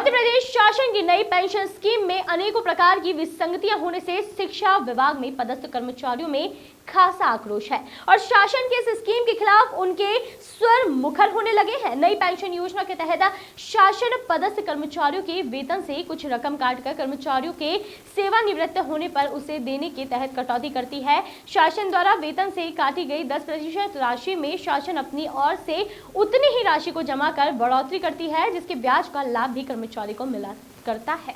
मध्य प्रदेश शासन की नई पेंशन स्कीम में अनेकों प्रकार की विसंगतियां होने से शिक्षा विभाग में पदस्थ कर्मचारियों में खासा आक्रोश है और शासन की इस स्कीम के खिलाफ उनके स्वर मुखर होने लगे हैं। नई पेंशन योजना के तहत शासन पदस्थ कर्मचारियों के वेतन से कुछ रकम काटकर कर्मचारियों के सेवानिवृत्त होने पर उसे देने के तहत कटौती करती है। शासन द्वारा वेतन से काटी गई 10% राशि में शासन अपनी ओर से उतनी ही राशि को जमा कर बढ़ोतरी करती है, जिसके ब्याज का लाभ भी कर्मचारी को मिला करता है।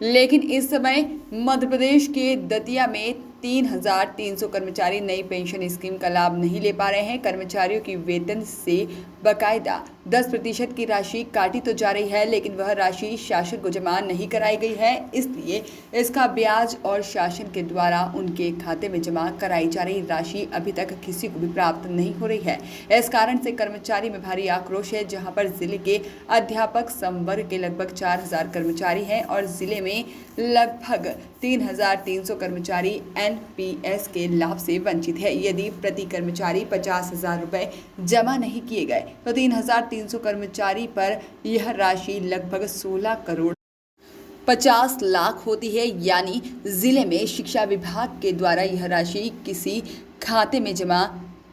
लेकिन इस समय मध्य प्रदेश के दतिया में 3,300 कर्मचारी नई पेंशन स्कीम का लाभ नहीं ले पा रहे हैं। कर्मचारियों की वेतन से बकायदा 10% की राशि काटी तो जा रही है, लेकिन वह राशि शासन को जमा नहीं कराई गई है, इसलिए इसका ब्याज और शासन के द्वारा उनके खाते में जमा कराई जा रही राशि अभी तक किसी को भी प्राप्त नहीं हो रही है। इस कारण से कर्मचारी में भारी आक्रोश है, जहां पर जिले के अध्यापक संवर्ग के लगभग 4,000 कर्मचारी हैं और जिले में लगभग 3,300 कर्मचारी एनपीएस के लाभ से वंचित है। यदि प्रति कर्मचारी 50,000 रुपए जमा नहीं किए गए तो 3,300 कर्मचारी पर यह राशि लगभग 16 करोड़ 50 लाख होती है। यानी जिले में शिक्षा विभाग के द्वारा यह राशि किसी खाते में जमा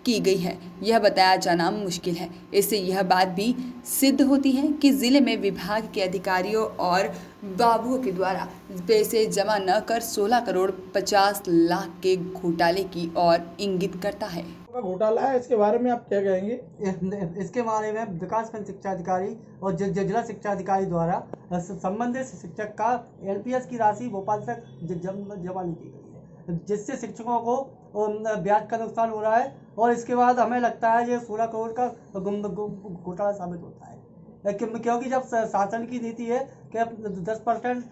की गई है, यह बताया जाना मुश्किल है। इससे यह बात भी सिद्ध होती है कि जिले में विभाग के अधिकारियों और बाबुओं के द्वारा पैसे जमा न कर 16 करोड़ 50 लाख के घोटाले की ओर इंगित करता है। घोटाला है, इसके बारे में आप क्या कहेंगे? इसके बारे में विकासखंड शिक्षा अधिकारी और जिला शिक्षा अधिकारी द्वारा संबंधित शिक्षक का एनपीएस की राशि भोपाल तक जमा नहीं की गई है, जिससे शिक्षकों को ब्याज का नुकसान हो रहा है और इसके बाद हमें लगता है ये 16 करोड़ का घोटाला साबित होता है, क्योंकि जब शासन की नीति है कि 10%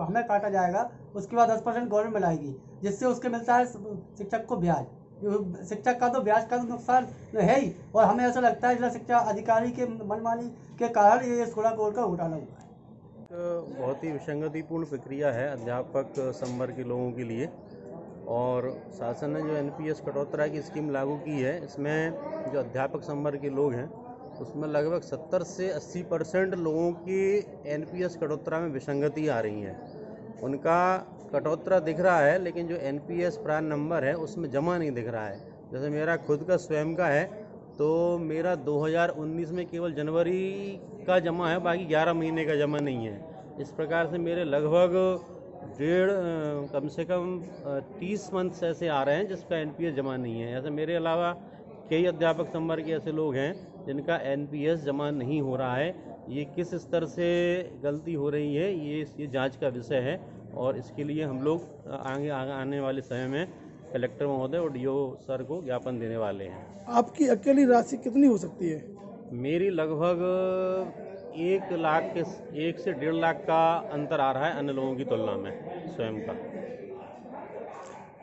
हमें काटा जाएगा, उसके बाद 10% गवर्नमेंट मिलाएगी, जिससे उसके मिलता है शिक्षक को ब्याज। शिक्षक का तो ब्याज का नुकसान है ही, और हमें ऐसा लगता है जिला शिक्षा अधिकारी के मनमानी के कारण ये 16 करोड़ का घोटाला हुआ है। बहुत ही विसंगतिपूर्ण प्रक्रिया है अध्यापक संवर्ग के लोगों के लिए, और शासन ने जो एनपीएस कटौती की स्कीम लागू की है, इसमें जो अध्यापक संवर्ग के लोग हैं उसमें लगभग 70 से 80% लोगों की एनपीएस कटौती में विसंगति आ रही है। उनका कटौती दिख रहा है, लेकिन जो एनपीएस प्रान नंबर है उसमें जमा नहीं दिख रहा है। जैसे मेरा खुद का स्वयं का है तो मेरा 2019 में केवल जनवरी का जमा है, बाकी 11 महीने का जमा नहीं है। इस प्रकार से मेरे लगभग कम से कम 30 मंथ्स ऐसे आ रहे हैं जिसका एनपीएस जमा नहीं है। ऐसे मेरे अलावा कई अध्यापक संवर्ग के ऐसे लोग हैं जिनका एनपीएस जमा नहीं हो रहा है। ये किस स्तर से गलती हो रही है, ये जांच का विषय है, और इसके लिए हम लोग आगे आने वाले समय में कलेक्टर महोदय और डीओ सर को ज्ञापन देने वाले हैं। आपकी अकेली राशि कितनी हो सकती है? मेरी लगभग 1 लाख के 1 से 1.5 लाख का अंतर आ रहा है अन्य लोगों की तुलना में स्वयं का।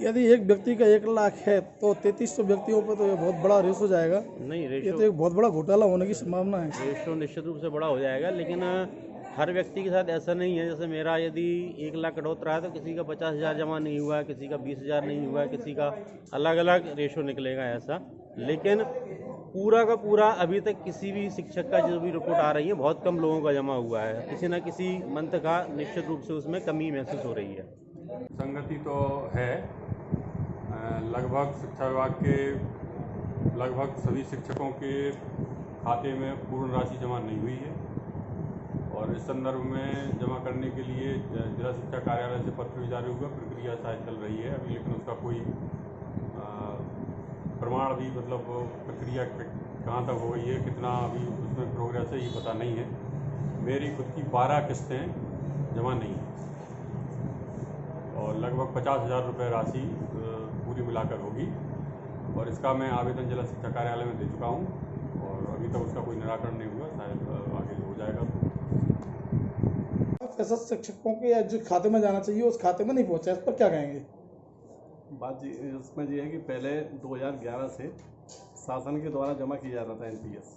यदि एक व्यक्ति का 1 लाख है तो 3300 व्यक्तियों पर तो ये बहुत बड़ा रेस हो जाएगा। नहीं, ये तो एक बहुत बड़ा घोटाला होने की संभावना है। रेशो निश्चित रूप से बड़ा हो जाएगा, लेकिन हर व्यक्ति के साथ ऐसा नहीं है। जैसे मेरा यदि 1 लाख कटौती है तो किसी का 50,000 जमा नहीं हुआ है, किसी का 20,000 नहीं हुआ है, किसी का अलग अलग रेशो निकलेगा ऐसा। लेकिन पूरा का पूरा अभी तक किसी भी शिक्षक का जो भी रिपोर्ट आ रही है बहुत कम लोगों का जमा हुआ है। किसी न किसी मंथ का निश्चित रूप से उसमें कमी महसूस हो रही है। संगति तो है, लगभग शिक्षा विभाग के लगभग सभी शिक्षकों के खाते में पूर्ण राशि जमा नहीं हुई है, और इस संदर्भ में जमा करने के लिए जिला शिक्षा कार्यालय से पत्र भी जारी हुआ। प्रक्रिया शायद चल रही है अभी, लेकिन उसका कोई प्रमाण भी मतलब प्रक्रिया कहाँ तक हो गई है, कितना अभी उसमें प्रोग्रेस है, ये पता नहीं है। मेरी खुद की 12 किस्तें जमा नहीं हैं और लगभग 50,000 रुपये राशि पूरी मिलाकर होगी, और इसका मैं आवेदन जिला शिक्षा कार्यालय में दे चुका हूँ और अभी तक उसका कोई निराकरण नहीं हुआ। शायद आगे हो जाएगा। ऐसा शिक्षकों के जो खाते में जाना चाहिए उस खाते में नहीं पहुँचा, इस पर क्या कहेंगे? बात जी इसमें ये है कि पहले 2011 से शासन के द्वारा जमा किया जाता था एनपीएस,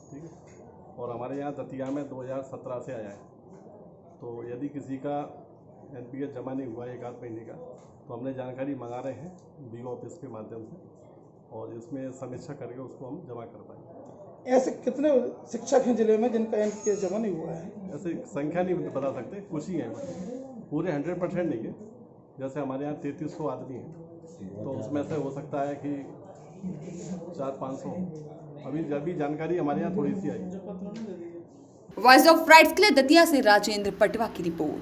ठीक है, और हमारे यहाँ दतिया में 2017 से आया है। तो यदि किसी का एनपीएस जमा नहीं हुआ 1 महीने का, तो हमने जानकारी मंगा रहे हैं बीओ ऑफिस के माध्यम से, और इसमें समीक्षा करके उसको हम जमा कर पाएंगे। ऐसे कितने शिक्षक हैं जिले में जिनका NPS जमा नहीं हुआ है? ऐसे संख्या नहीं बता सकते, कुछ ही हैं, पूरे 100% नहीं है। जैसे हमारे यहाँ 3300 आदमी हैं, तो उसमें से हो सकता है कि 400-500। अभी जानकारी हमारे यहाँ थोड़ी सी आई। वॉइस ऑफ राइट्स के लिए दतिया से राजेंद्र पटवा की रिपोर्ट।